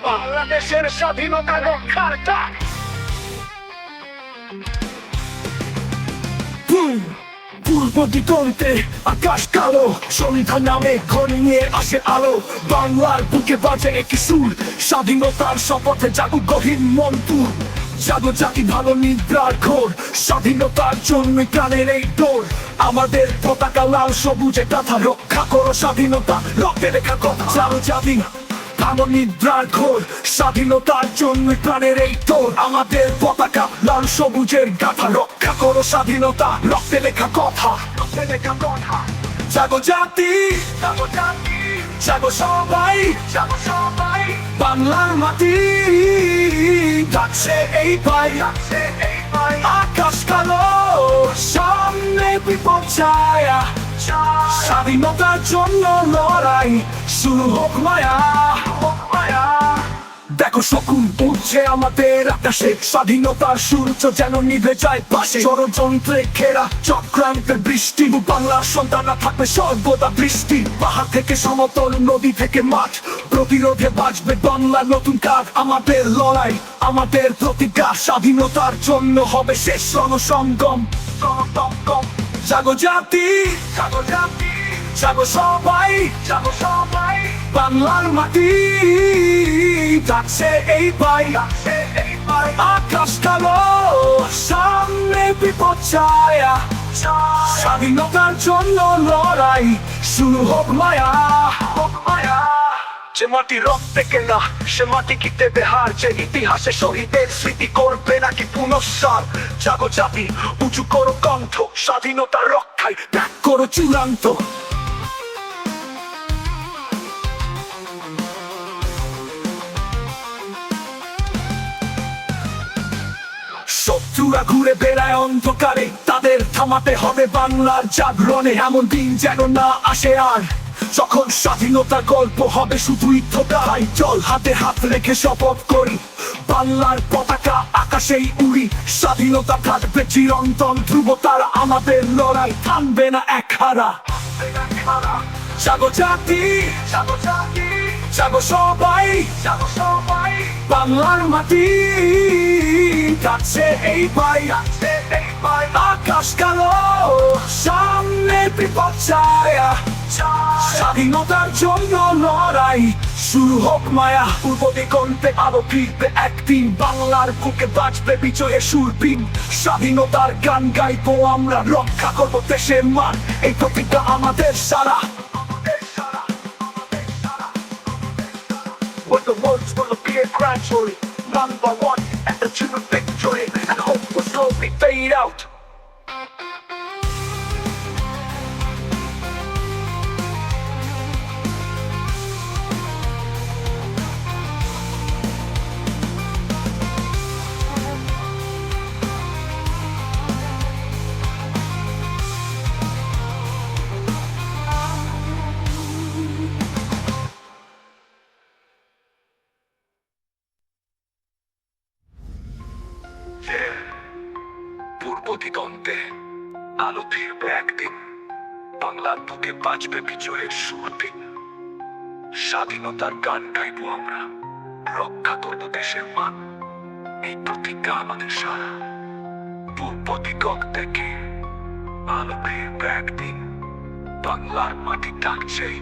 বাংলাদেশের স্বাধীনতা রক্ষার ডাক। পূর্ব দিগন্তে আকাশ কালো, সন্ধ্যা নামে ঘরে নিয়ে আসে আলো। বাংলার বুকে বাজে একটি সুর, স্বাধীনতার শপথে জাগুক গহীন মন্তুর। জাগো জাতি ভালো নিদ্রার ঘোর, স্বাধীনতার জন্য প্রাণের এই দৌড়। আমাদের পতাকা লাল সবুজে কাঁথা, রক্ষা করো স্বাধীনতা রক্তে লেখা কথা। জাগো জাতি ভালো নিদ্রার ঘোর, স্বাধীনতার জন্য প্রাণের এই দৌড়। আমাদের পতাকা লাল সবুজের গাথা, রক্ষা করো স্বাধীনতা রক্তে লেখা কথা। রক্তে লেখা কথা। জাগো জাতি, জাগো জাতি, জাগো সবাই, জাগো সবাই। বাংলার মাটি ডাকছে এই পাই, ডাকছে এই পাই। আকাশ কালো, সামনে বিপদ ছায়া। স্বাধীনতার জন্য লড়াই, শুরু হোক মায়া, হোক মায়া। দেখো শকুন উঠছে আমাদের আকাশে, স্বাধীনতার সূর্য যেন নিভে যায় পাশে। ষড়যন্ত্রে ঘেরা চক্রান্তের বৃষ্টি, বাংলার সন্তানরা থাকবে সর্বদা বৃষ্টি। পাহাড় থেকে সমতল, নদী থেকে মাঠ, প্রতিরোধে বাঁচবে বাংলার নতুন কাজ। আমাদের লড়াই, আমাদের প্রতিজ্ঞা, স্বাধীনতার জন্য হবে শেষ রণসঙ্গম। জাগো জাতি, জাগো জাতি, জাগো সবাই, জাগো সবাই। বাংলার মাটি ডাকছে এই পাই, ডাকছে এই পাই। আকাশ কালো, সামনে বিপদ ছায়া। স্বাধীনতার জন্য লড়াই, শুরু হোক মায়া, হোক মায়া। যে মাটি রক্তে কেনা, সে মাটি কি দেবে হার? যে ইতিহাসে শহীদের স্মৃতি করবে নাকি পুনঃসার? জাগো জাতি, উঁচু করো কণ্ঠ, স্বাধীনতা রক্ষায় ত্যাগ করো চূড়ান্ত। শত্রুরা ঘুরে বেড়ায় অন্ধকারে, তাদের থামাতে হবে বাংলার জাগরণে। এমন দিন যেন না আসে আর, যখন স্বাধীনতার গল্প হবে শুধুই থোকাই। চল হাতে হাত রেখে শপথ করি, বাংলার পতাকা আকাশেই উড়ি। স্বাধীনতা থাকবে চিরন্তন ধ্রুবতার, আমাদের লড়াই থামবে না এক হারা। জাগো জাতি, জাগো জাতি, জাগো সবাই, জাগো সবাই। বাংলার মাটি ডাকছে এই পাই, ডাকছে এই পাই। আকাশ কালো, সামনে বিপদ ছায়া। স্বাধীনতার জন্য লড়াই, শুরু হোক মায়া। পূর্ব দিগন্তে আলো ফিরবে একদিন, বাংলার বুকে বাজবে বিজয়ের সুরবিন। স্বাধীনতার গান গাইবো আমরা, রক্ষা করবো দেশের মান, এই প্রতিজ্ঞা আমাদের সারা। What the words will appear gradually, one by one, at the tune of victory, and hope will slowly fade out. পূর্ব দিগন্তে আলো ফিরবে একদিন, বাংলার বুকে বাজবে বিজয়ের সুরবিন। স্বাধীনতার গান গাইবো আমরা, রক্ষা করবো দেশের মান, এই প্রতিজ্ঞা আমাদের সারা। পূর্ব দিগন্ত থেকে আলো ফিরবে একদিন, বাংলার মাটি ডাকছে এই